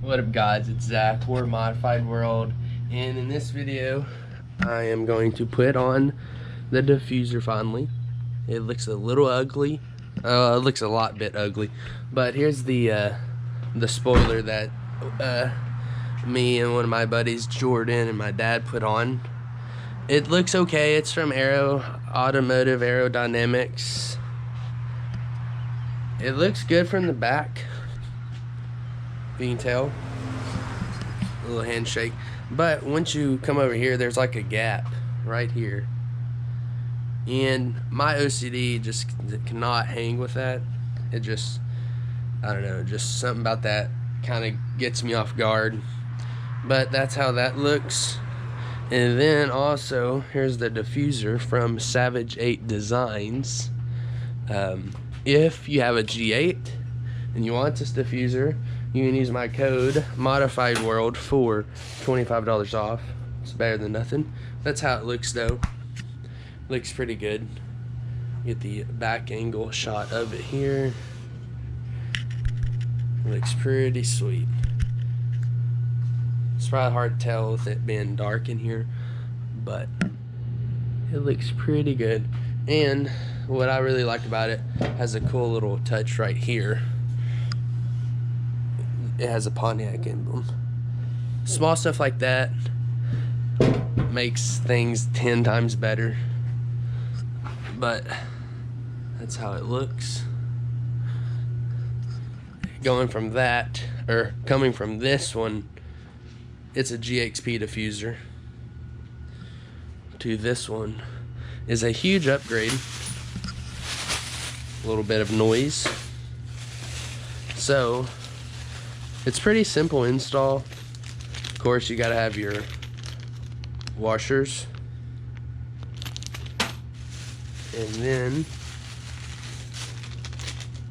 What up guys, it's Zach, we're Modified World, and in this video I am going to put on the diffuser finally. It looks a little ugly, it looks a bit ugly, but here's the spoiler that me and one of my buddies, Jordan, and my dad put on. It looks okay. It's from Automotive Aerodynamics. It looks good from the back. You can tell, a little handshake, but once you come over here, there's like a gap right here, and my OCD just cannot hang with that. It just, I don't know, just something about that kind of gets me off guard. But that's how that looks. And then also here's the diffuser from Savage 8 Designs. If you have a G8 and you want this diffuser, you can use my code Modified World for $25 off. It's better than nothing. That's how it looks though. Looks pretty good. Get the back angle shot of it here. Looks pretty sweet. It's probably hard to tell with it being dark in here, but it looks pretty good. And what I really like about it, has a cool little touch right here. It has a Pontiac emblem. Small stuff like that makes things 10 times better. But that's how it looks. Going from that, or coming from this one, it's a GXP diffuser, to this one is a huge upgrade. A little bit of noise. So it's pretty simple install. Of course, you gotta have your washers, and then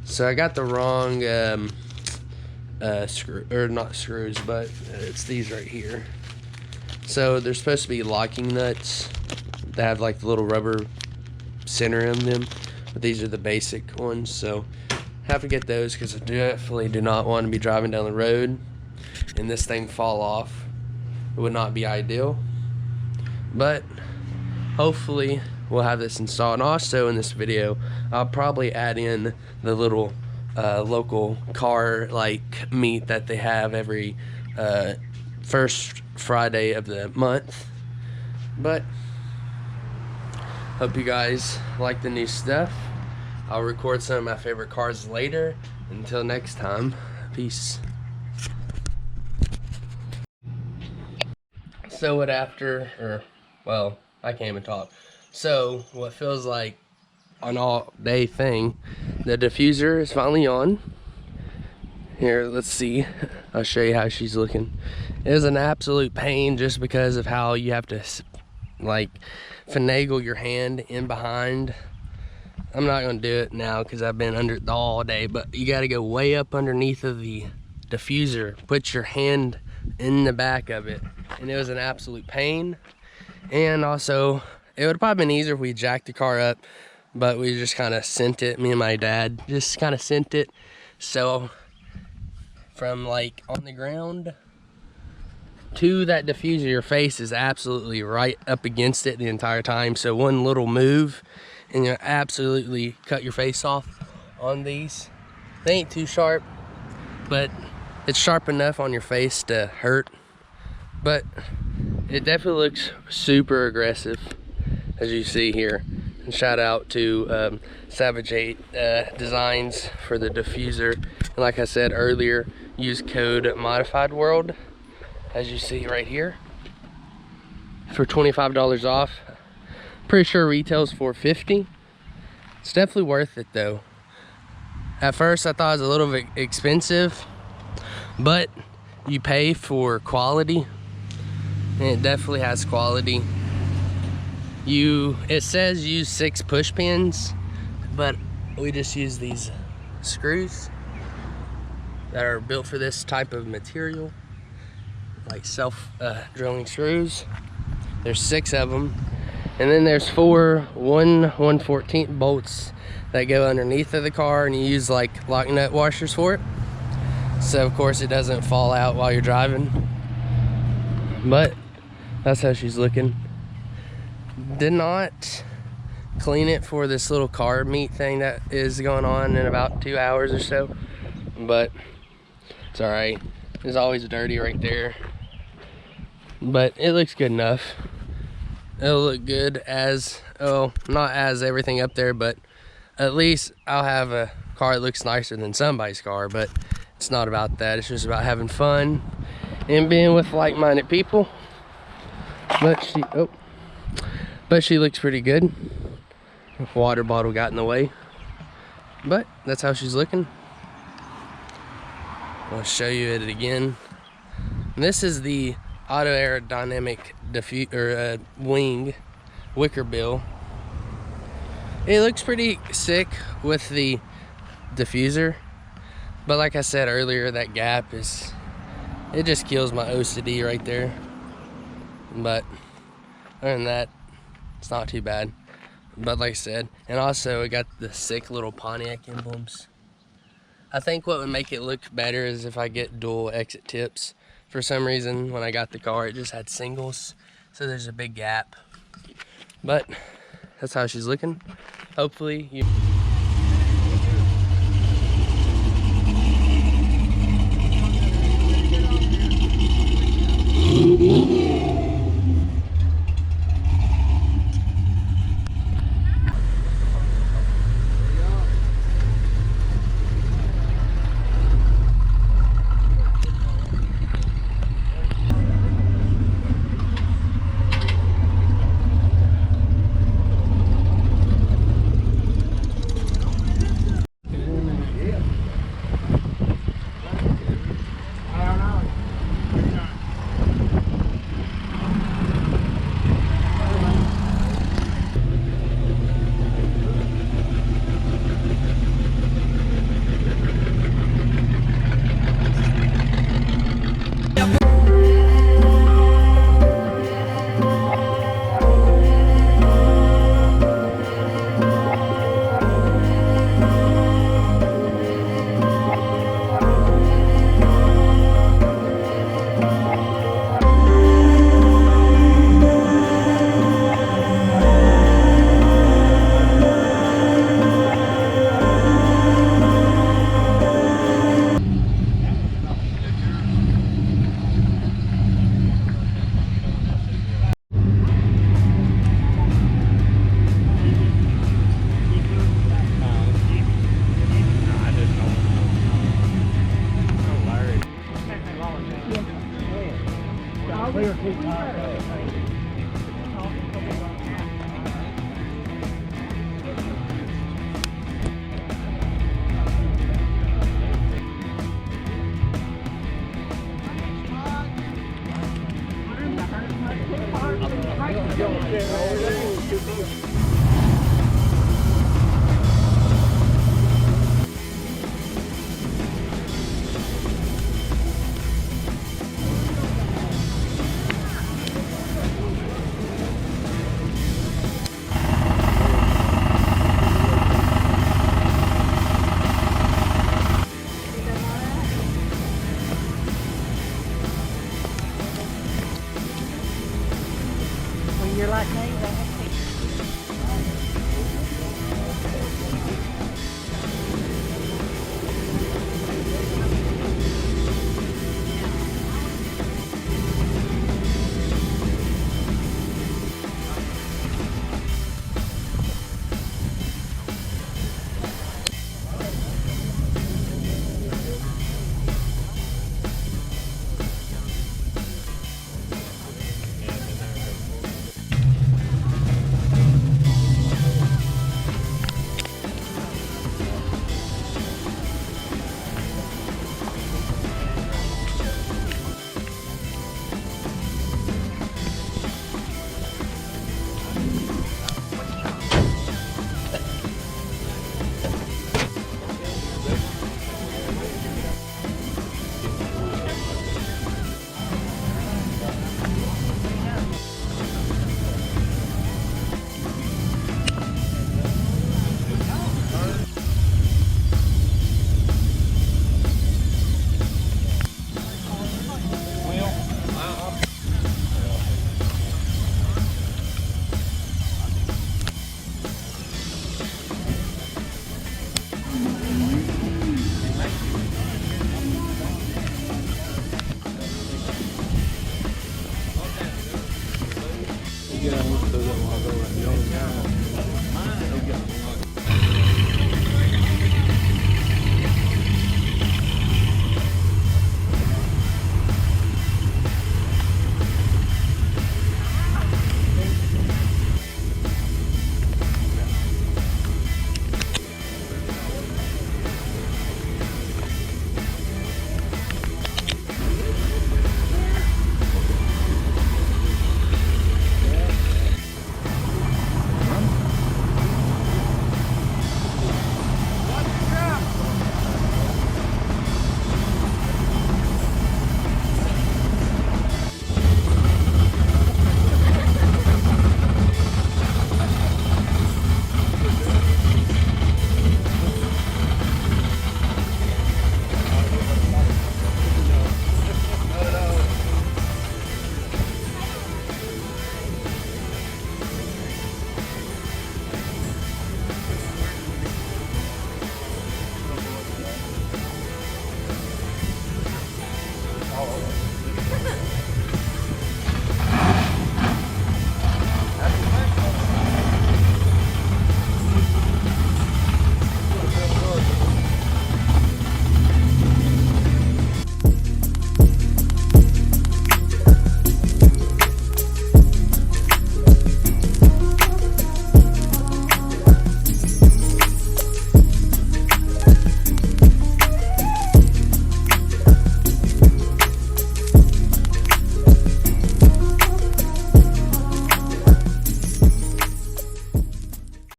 so I got the wrong screw, or not screws, but it's these right here. So they're supposed to be locking nuts. They have like the little rubber center in them, but these are the basic ones. So have to get those because I definitely do not want to be driving down the road and this thing fall off. It would not be ideal, but hopefully we'll have this installed. And also in this video I'll probably add in the little local car like meet that they have every first Friday of the month. But hope you guys like the new stuff. I'll record some of my favorite cars later. Until next time, peace. So what well, I can't even talk. So what feels like an all day thing, the diffuser is finally on. Here, let's see. I'll show you how she's looking. It is an absolute pain just because of how you have to like finagle your hand in behind. I'm not gonna do it now because I've been under it all day, but you got to go way up underneath of the diffuser, put your hand in the back of it, and it was an absolute pain. And also it would have probably been easier if we jacked the car up, but we just kind of sent it, me and my dad just kind of sent it, so from like on the ground to that diffuser, your face is absolutely right up against it the entire time. So one little move and you absolutely cut your face off on these. They ain't too sharp, but it's sharp enough on your face to hurt. But it definitely looks super aggressive, as you see here. And shout out to Savage 8 Designs for the diffuser. And like I said earlier, use code Modified World, as you see right here, for $25 off. Pretty sure retails $4.50. It's definitely worth it though. At first I thought it was a little bit expensive, but you pay for quality, and it definitely has quality. It says use 6 push pins, but we just use these screws that are built for this type of material, like self drilling screws. There's 6 of them, and then there's 4 1/14 bolts that go underneath of the car, and you use like lock nut washers for it. so of course it doesn't fall out while you're driving. But that's how she's looking. Did not clean it for this little Carmeet thing that is going on in about 2 hours or so, but it's all right. It's always dirty right there, but it looks good enough. It'll look good as, oh, not as everything up there, but at least I'll have a car that looks nicer than somebody's car. But it's not about that. It's just about having fun and being with like-minded people. But she looks pretty good. Water bottle got in the way, but that's how she's looking. I'll show you it again. And this is the auto aerodynamic wing wicker bill. It looks pretty sick with the diffuser, but like I said earlier, that gap it just kills my OCD right there. But other than that, it's not too bad. But like I said, and also it got the sick little Pontiac emblems. I think what would make it look better is if I get dual exit tips. For some reason, when I got the car, it just had singles, so there's a big gap. But that's how she's looking. Hopefully you... You're like me.